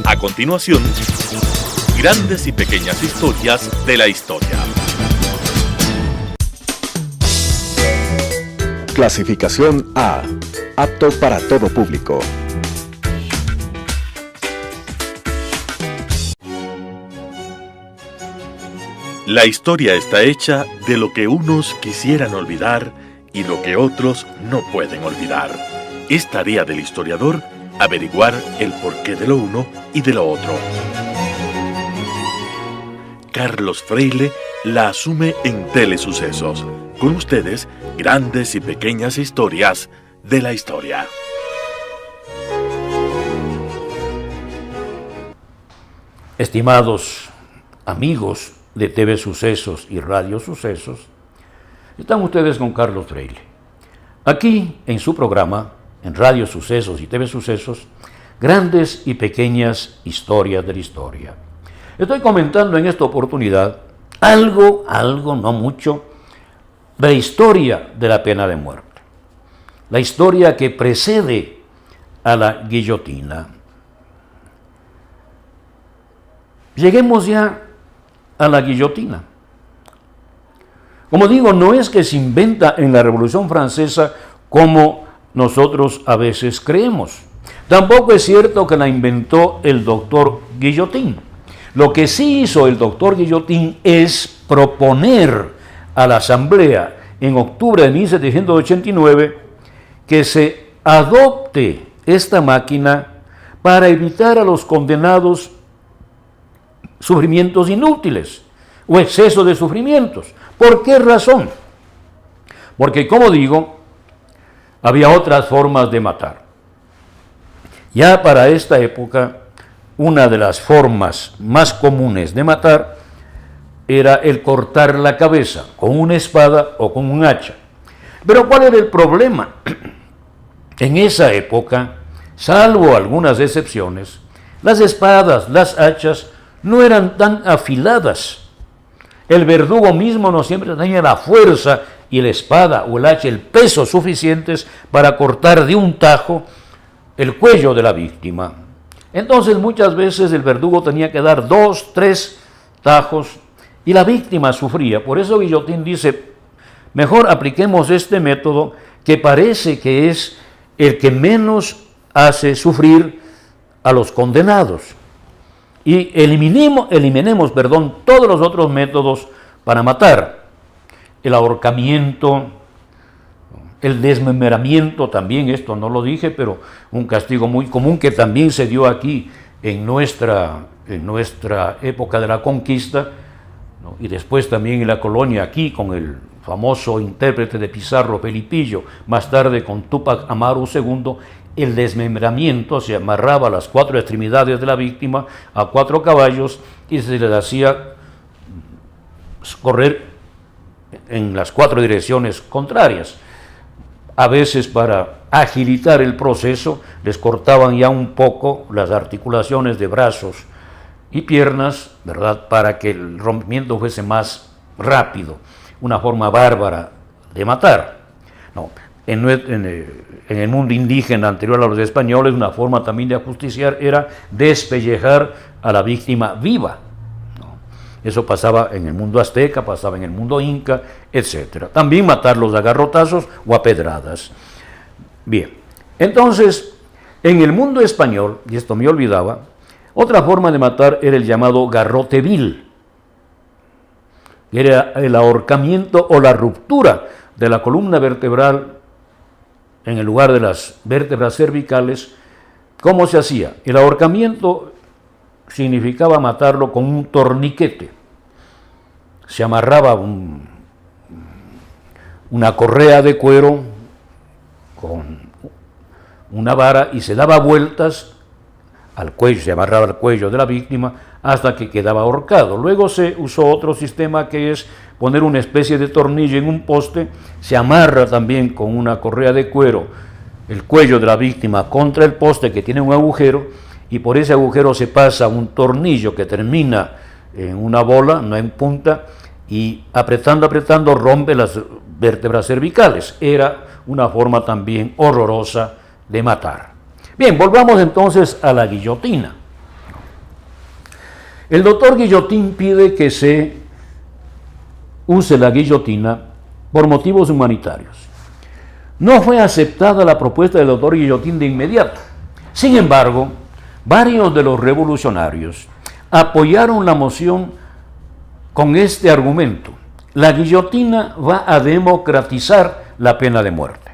A continuación, grandes y pequeñas historias de la historia. Clasificación A. Apto para todo público. La historia está hecha de lo que unos quisieran olvidar y lo que otros no pueden olvidar. Es tarea del historiador averiguar el porqué de lo uno y de lo otro. Carlos Freile la asume en Telesucesos. Con ustedes, grandes y pequeñas historias de la historia. Estimados amigos de TV Sucesos y Radio Sucesos, están ustedes con Carlos Freile. Aquí, en su programa, en Radio Sucesos y TV Sucesos, grandes y pequeñas historias de la historia. Estoy comentando en esta oportunidad algo, no mucho, de la historia de la pena de muerte. La historia que precede a la guillotina. Lleguemos ya a la guillotina. Como digo, no es que se inventa en la Revolución Francesa como nosotros a veces creemos. Tampoco es cierto que la inventó el doctor Guillotín. Lo que sí hizo el doctor Guillotín es proponer a la Asamblea en octubre de 1789 que se adopte esta máquina para evitar a los condenados sufrimientos inútiles o exceso de sufrimientos. ¿Por qué razón? Porque, como digo, había otras formas de matar. Ya para esta época, una de las formas más comunes de matar era el cortar la cabeza con una espada o con un hacha. Pero ¿cuál era el problema? En esa época, salvo algunas excepciones, las espadas, las hachas, no eran tan afiladas. El verdugo mismo no siempre tenía la fuerza y la espada o el hacha, el peso suficientes para cortar de un tajo el cuello de la víctima. Entonces muchas veces el verdugo tenía que dar 2, 3 tajos y la víctima sufría. Por eso Guillotín dice, mejor apliquemos este método que parece que es el que menos hace sufrir a los condenados. Y eliminemos todos los otros métodos para matar. El ahorcamiento, el desmembramiento también, esto no lo dije, pero un castigo muy común que también se dio aquí en nuestra época de la conquista, ¿no? Y después también en la colonia aquí con el famoso intérprete de Pizarro, Felipillo, más tarde con Túpac Amaru II, el desmembramiento, se amarraba las 4 extremidades de la víctima a 4 caballos y se les hacía correr en las 4 direcciones contrarias. A veces para agilitar el proceso les cortaban ya un poco las articulaciones de brazos y piernas, ¿verdad?, para que el rompimiento fuese más rápido. Una forma bárbara de matar. No. En el mundo indígena anterior a los españoles, una forma también de ajusticiar era despellejar a la víctima viva, ¿no? Eso pasaba en el mundo azteca, pasaba en el mundo inca, etc. También matarlos a garrotazos o a pedradas. Bien, entonces, en el mundo español, y esto me olvidaba, otra forma de matar era el llamado garrote vil. Era el ahorcamiento o la ruptura de la columna vertebral en el lugar de las vértebras cervicales. ¿Cómo se hacía? El ahorcamiento significaba matarlo con un torniquete. Se amarraba una correa de cuero con una vara y se daba vueltas al cuello, se amarraba al cuello de la víctima hasta que quedaba ahorcado. Luego se usó otro sistema que es poner una especie de tornillo en un poste, se amarra también con una correa de cuero el cuello de la víctima contra el poste que tiene un agujero y por ese agujero se pasa un tornillo que termina en una bola, no en punta, y apretando rompe las vértebras cervicales. Era una forma también horrorosa de matar. Bien, volvamos entonces a la guillotina. El doctor Guillotín pide que se use la guillotina por motivos humanitarios. No fue aceptada la propuesta del doctor Guillotín de inmediato. Sin embargo, varios de los revolucionarios apoyaron la moción con este argumento: la guillotina va a democratizar la pena de muerte.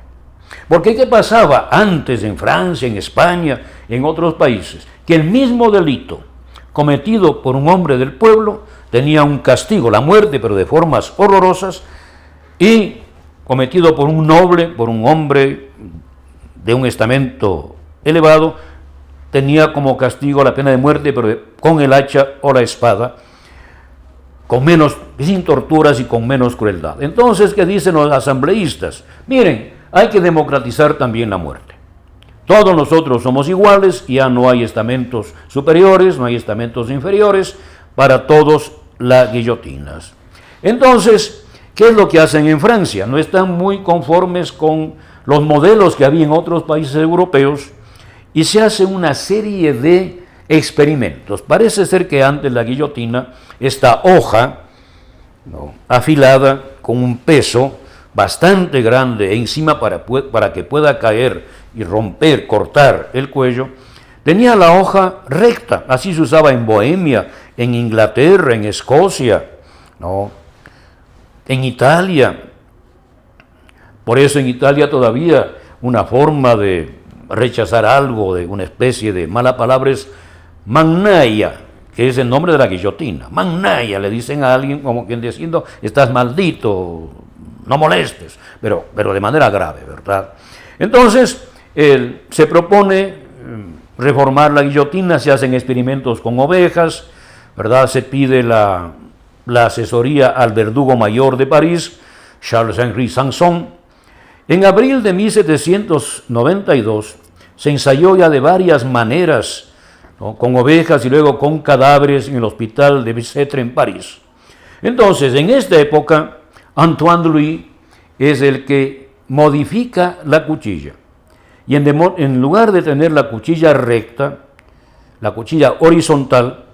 Porque ¿qué pasaba antes en Francia, en España, en otros países? Que el mismo delito cometido por un hombre del pueblo tenía un castigo, la muerte, pero de formas horrorosas, y cometido por un noble, por un hombre de un estamento elevado, tenía como castigo la pena de muerte, pero con el hacha o la espada, sin torturas y con menos crueldad. Entonces, ¿qué dicen los asambleístas? Miren, hay que democratizar también la muerte. Todos nosotros somos iguales, ya no hay estamentos superiores, no hay estamentos inferiores, para todos las guillotinas. Entonces, ¿qué es lo que hacen en Francia? No están muy conformes con los modelos que había en otros países europeos y se hace una serie de experimentos. Parece ser que antes la guillotina, esta hoja afilada con un peso bastante grande encima para que pueda caer y romper, cortar el cuello, tenía la hoja recta. Así se usaba en Bohemia, en Inglaterra, en Escocia, en Italia. Por eso en Italia todavía una forma de rechazar algo, de una especie de mala palabra, es mannaia, que es el nombre de la guillotina. Mannaia, le dicen a alguien como quien diciendo, estás maldito, no molestes, pero de manera grave, ¿verdad? Entonces, se propone reformar la guillotina, se hacen experimentos con ovejas, ¿verdad? Se pide la asesoría al verdugo mayor de París, Charles-Henri Sanson. En abril de 1792 se ensayó ya de varias maneras, con ovejas y luego con cadáveres en el hospital de Bicêtre en París. Entonces, en esta época, Antoine Louis es el que modifica la cuchilla. Y en lugar de tener la cuchilla recta, la cuchilla horizontal,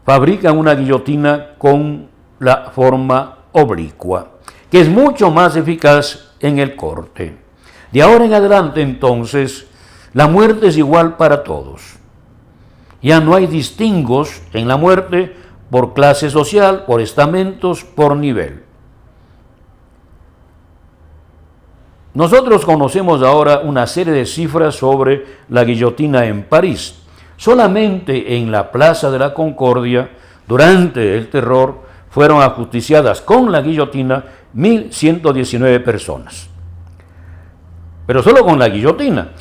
fabrican una guillotina con la forma oblicua, que es mucho más eficaz en el corte. De ahora en adelante, entonces, la muerte es igual para todos. Ya no hay distingos en la muerte por clase social, por estamentos, por nivel. Nosotros conocemos ahora una serie de cifras sobre la guillotina en París. Solamente en la Plaza de la Concordia, durante el terror, fueron ajusticiadas con la guillotina 1.119 personas. Pero solo con la guillotina.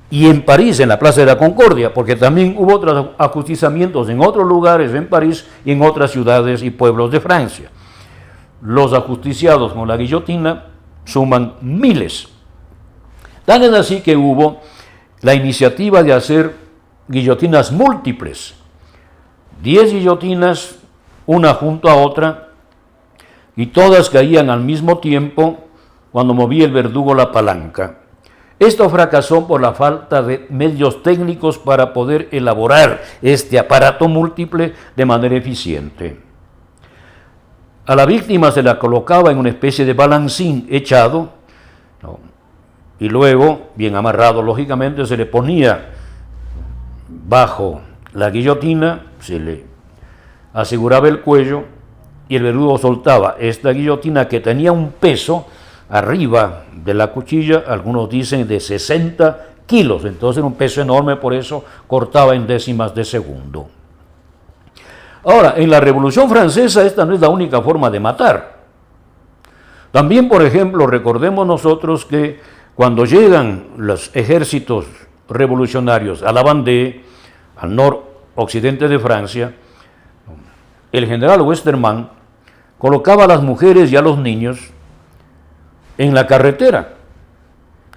Y en París, en la Plaza de la Concordia, porque también hubo otros ajusticiamientos en otros lugares en París y en otras ciudades y pueblos de Francia. Los ajusticiados con la guillotina suman miles. Tan es así que hubo la iniciativa de hacer guillotinas múltiples, 10 guillotinas, una junto a otra, y todas caían al mismo tiempo cuando movía el verdugo la palanca. Esto fracasó por la falta de medios técnicos para poder elaborar este aparato múltiple de manera eficiente. A la víctima se la colocaba en una especie de balancín echado, y luego, bien amarrado lógicamente, se le ponía bajo la guillotina, se le aseguraba el cuello y el verdugo soltaba esta guillotina que tenía un peso arriba de la cuchilla, algunos dicen de 60 kilos, entonces era un peso enorme, por eso cortaba en décimas de segundo. Ahora, en la Revolución Francesa esta no es la única forma de matar. También, por ejemplo, recordemos nosotros que cuando llegan los ejércitos revolucionarios a la Vendée, al noroccidente de Francia, el general Westermann colocaba a las mujeres y a los niños en la carretera,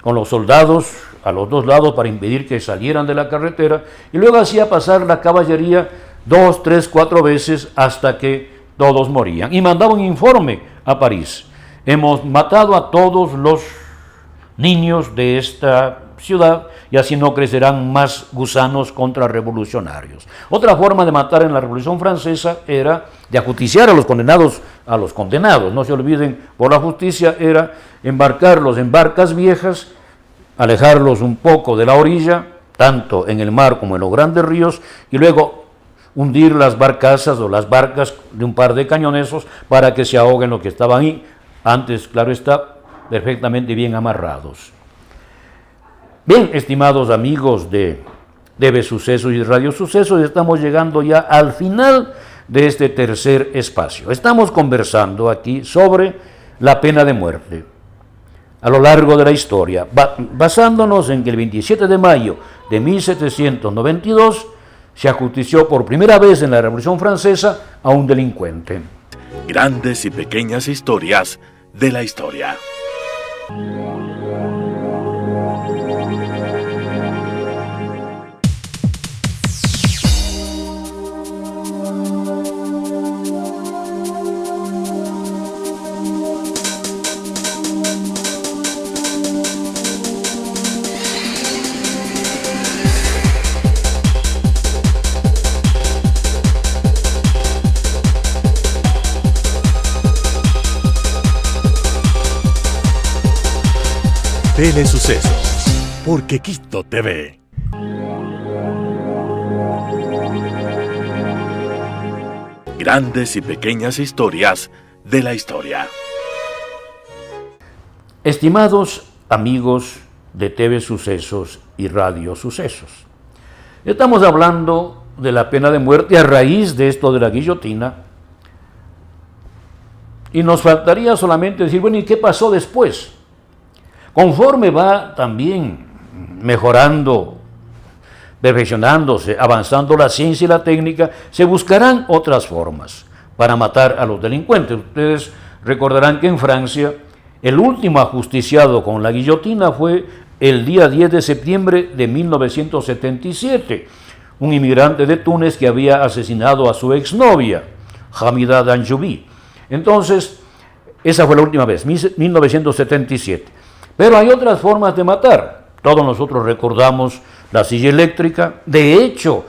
con los soldados a los dos lados para impedir que salieran de la carretera, y luego hacía pasar la caballería 2, 3, 4 veces hasta que todos morían. Y mandaba un informe a París. Hemos matado a todos los niños de esta ciudad y así no crecerán más gusanos contrarrevolucionarios. Otra forma de matar en la Revolución Francesa era de ajusticiar a los condenados, no se olviden, por la justicia, era embarcarlos en barcas viejas, alejarlos un poco de la orilla, tanto en el mar como en los grandes ríos, y luego hundir las barcazas o las barcas de un par de cañonazos para que se ahoguen los que estaban ahí, antes, claro está, perfectamente bien amarrados. Bien, estimados amigos de TV Sucesos y Radio Sucesos, estamos llegando ya al final de este tercer espacio. Estamos conversando aquí sobre la pena de muerte a lo largo de la historia, basándonos en que el 27 de mayo de 1792 se ajustició por primera vez en la Revolución Francesa a un delincuente. Grandes y pequeñas historias de la historia. Telesucesos, porque Quito TV. Grandes y pequeñas historias de la historia. Estimados amigos de TV Sucesos y Radio Sucesos, estamos hablando de la pena de muerte a raíz de esto de la guillotina, y nos faltaría solamente decir, bueno, ¿y qué pasó después? Conforme va también mejorando, perfeccionándose, avanzando la ciencia y la técnica, se buscarán otras formas para matar a los delincuentes. Ustedes recordarán que en Francia el último ajusticiado con la guillotina fue el día 10 de septiembre de 1977, un inmigrante de Túnez que había asesinado a su exnovia, Hamida Danjoubi. Entonces, esa fue la última vez, 1977. Pero hay otras formas de matar. Todos nosotros recordamos la silla eléctrica. De hecho,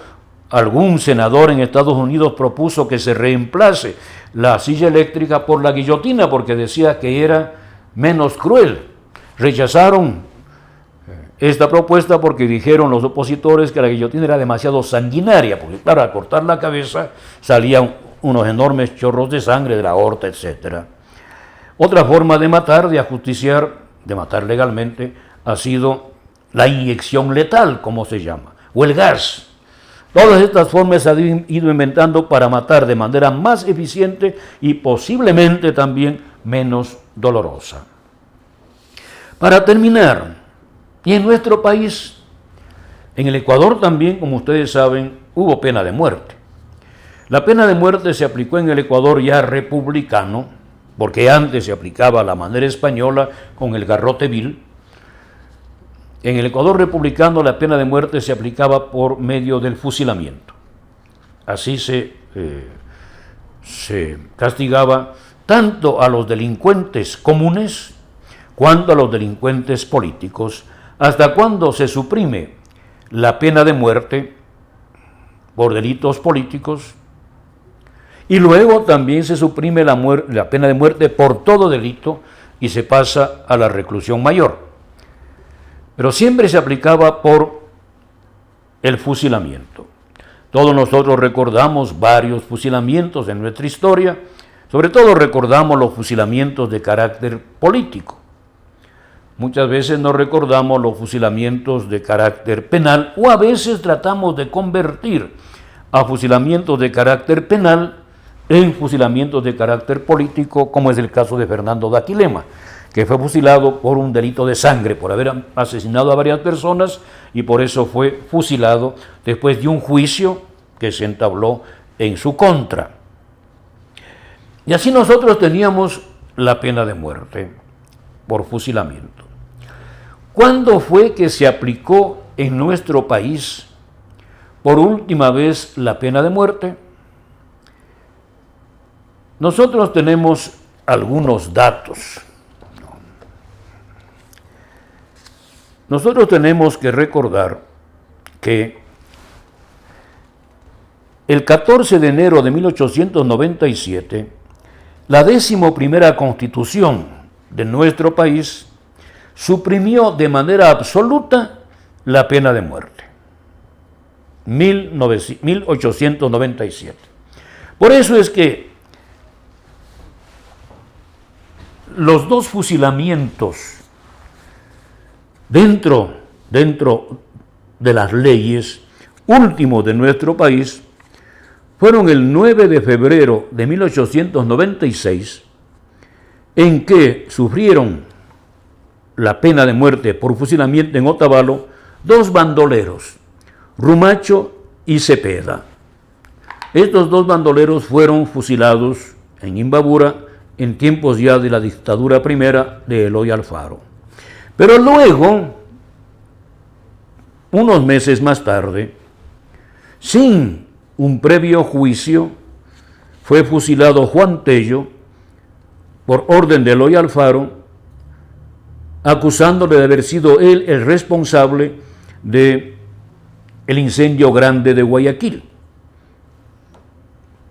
algún senador en Estados Unidos propuso que se reemplace la silla eléctrica por la guillotina porque decía que era menos cruel. Rechazaron esta propuesta porque dijeron los opositores que la guillotina era demasiado sanguinaria, porque claro, al cortar la cabeza salían unos enormes chorros de sangre de la aorta, etc. Otra forma de matar, de ajusticiar, de matar legalmente, ha sido la inyección letal, como se llama, o el gas. Todas estas formas se han ido inventando para matar de manera más eficiente y posiblemente también menos dolorosa. Para terminar, y en nuestro país, en el Ecuador también, como ustedes saben, hubo pena de muerte. La pena de muerte se aplicó en el Ecuador ya republicano, porque antes se aplicaba a la manera española con el garrote vil. En el Ecuador republicano la pena de muerte se aplicaba por medio del fusilamiento. Así se castigaba tanto a los delincuentes comunes cuanto a los delincuentes políticos, hasta cuando se suprime la pena de muerte por delitos políticos. Y luego también se suprime la pena de muerte por todo delito y se pasa a la reclusión mayor. Pero siempre se aplicaba por el fusilamiento. Todos nosotros recordamos varios fusilamientos en nuestra historia, sobre todo recordamos los fusilamientos de carácter político. Muchas veces no recordamos los fusilamientos de carácter penal o a veces tratamos de convertir a fusilamientos de carácter penal en fusilamientos de carácter político, como es el caso de Fernando Daquilema, que fue fusilado por un delito de sangre, por haber asesinado a varias personas y por eso fue fusilado después de un juicio que se entabló en su contra. Y así nosotros teníamos la pena de muerte por fusilamiento. ¿Cuándo fue que se aplicó en nuestro país por última vez la pena de muerte? Nosotros tenemos algunos datos. nosotros tenemos que recordar que el 14 de enero de 1897, la 11ª Constitución de nuestro país suprimió de manera absoluta la pena de muerte. 1897. Por eso es que los dos fusilamientos dentro de las leyes últimos de nuestro país fueron el 9 de febrero de 1896, en que sufrieron la pena de muerte por fusilamiento en Otavalo dos bandoleros, Rumacho y Cepeda. Estos dos bandoleros fueron fusilados en Imbabura en tiempos ya de la dictadura primera de Eloy Alfaro. Pero luego, unos meses más tarde, sin un previo juicio, fue fusilado Juan Tello por orden de Eloy Alfaro, acusándole de haber sido él el responsable de el incendio grande de Guayaquil,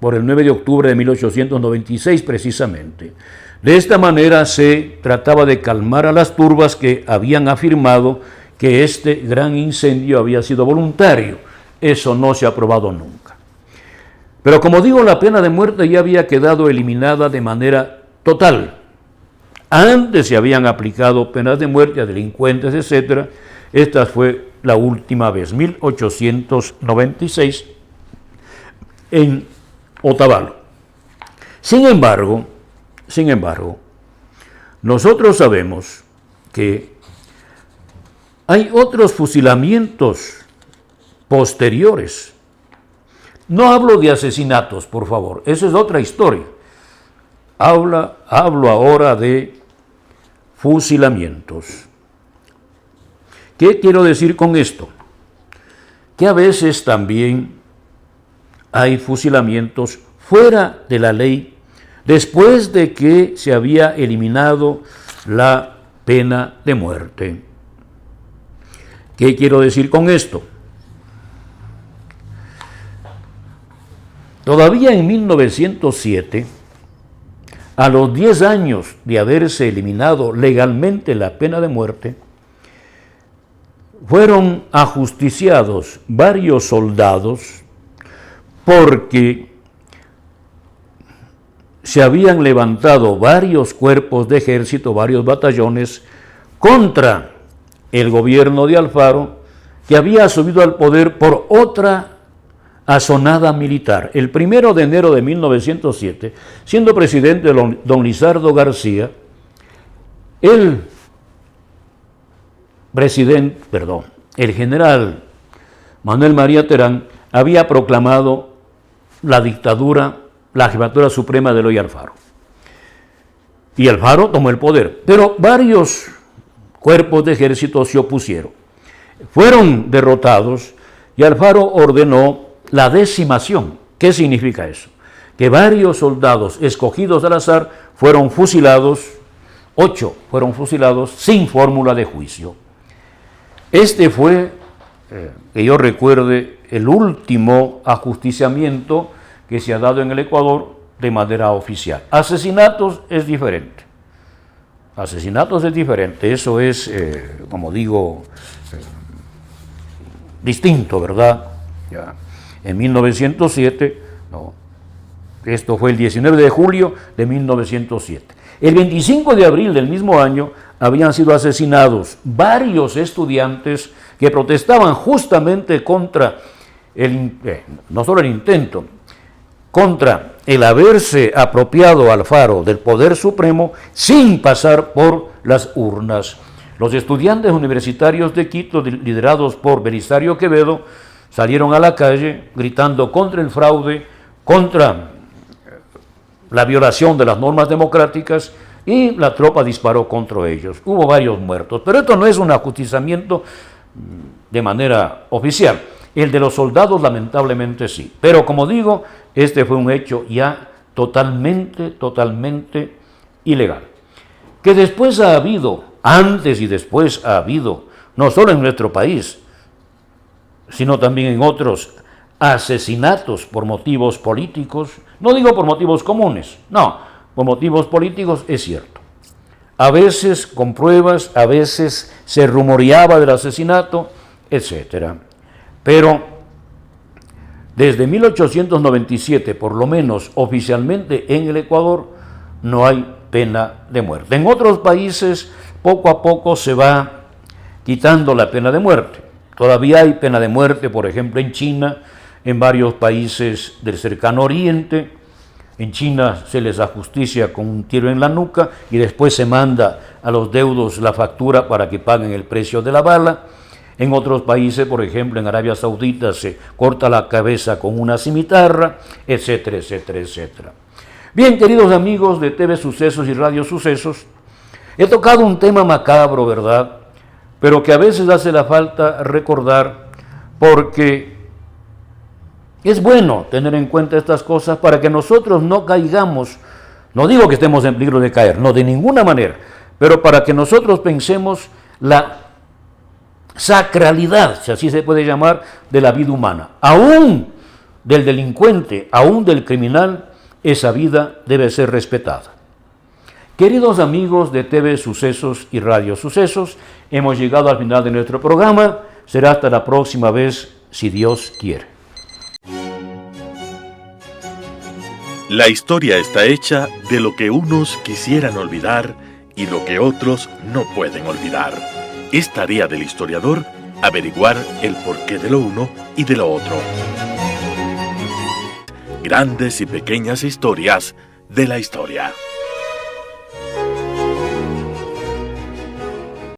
por el 9 de octubre de 1896 precisamente. De esta manera se trataba de calmar a las turbas que habían afirmado que este gran incendio había sido voluntario. Eso no se ha probado nunca. Pero como digo, la pena de muerte ya había quedado eliminada de manera total. Antes se habían aplicado penas de muerte a delincuentes, etc. Esta fue la última vez, 1896, en Otavalo. Sin embargo, nosotros sabemos que hay otros fusilamientos posteriores. No hablo de asesinatos, por favor, esa es otra historia. Hablo ahora de fusilamientos. ¿Qué quiero decir con esto? Que a veces también hay fusilamientos fuera de la ley después de que se había eliminado la pena de muerte. ¿Qué quiero decir con esto? Todavía en 1907, a los 10 años de haberse eliminado legalmente la pena de muerte, fueron ajusticiados varios soldados porque se habían levantado varios cuerpos de ejército, varios batallones, contra el gobierno de Alfaro, que había subido al poder por otra asonada militar. El 1 de enero de 1907, siendo presidente don Lizardo García, el general Manuel María Terán había proclamado la dictadura, la jefatura suprema de Eloy Alfaro. Y Alfaro tomó el poder, pero varios cuerpos de ejército se opusieron. Fueron derrotados y Alfaro ordenó la decimación. ¿Qué significa eso? Que varios soldados escogidos al azar fueron fusilados, 8 fueron fusilados sin fórmula de juicio. Este fue, que yo recuerde, el último ajusticiamiento que se ha dado en el Ecuador de manera oficial. Asesinatos es diferente. Eso es, como digo, distinto, ¿verdad? Ya. En 1907, no. Esto fue el 19 de julio de 1907. El 25 de abril del mismo año habían sido asesinados varios estudiantes que protestaban justamente contra no solo el intento, contra el haberse apropiado Alfaro del poder supremo sin pasar por las urnas. Los estudiantes universitarios de Quito, liderados por Belisario Quevedo, salieron a la calle gritando contra el fraude, contra la violación de las normas democráticas, y la tropa disparó contra ellos. Hubo varios muertos, pero esto no es un ajusticiamiento de manera oficial. El de los soldados lamentablemente sí. Pero como digo, este fue un hecho ya totalmente ilegal. Que después ha habido, antes y después ha habido no solo en nuestro país, sino también en otros asesinatos por motivos políticos. No digo por motivos comunes, no, por motivos políticos es cierto. A veces con pruebas, a veces se rumoreaba del asesinato, etc. Pero desde 1897, por lo menos oficialmente en el Ecuador, no hay pena de muerte. En otros países poco a poco se va quitando la pena de muerte. Todavía hay pena de muerte, por ejemplo, en China, en varios países del cercano oriente. En China se les ajusticia con un tiro en la nuca y después se manda a los deudos la factura para que paguen el precio de la bala. En otros países, por ejemplo, en Arabia Saudita se corta la cabeza con una cimitarra, etcétera, etcétera, etcétera. Bien, queridos amigos de TV Sucesos y Radio Sucesos, he tocado un tema macabro, ¿verdad? Pero que a veces hace la falta recordar, porque es bueno tener en cuenta estas cosas para que nosotros no caigamos. No digo que estemos en peligro de caer, no, de ninguna manera, pero para que nosotros pensemos la sacralidad, si así se puede llamar, de la vida humana. Aún del delincuente, aún del criminal, esa vida debe ser respetada. Queridos amigos de TV Sucesos y Radio Sucesos, hemos llegado al final de nuestro programa. Será hasta la próxima vez, si Dios quiere. La historia está hecha de lo que unos quisieran olvidar y lo que otros no pueden olvidar. Es tarea del historiador averiguar el porqué de lo uno y de lo otro. Grandes y pequeñas historias de la historia.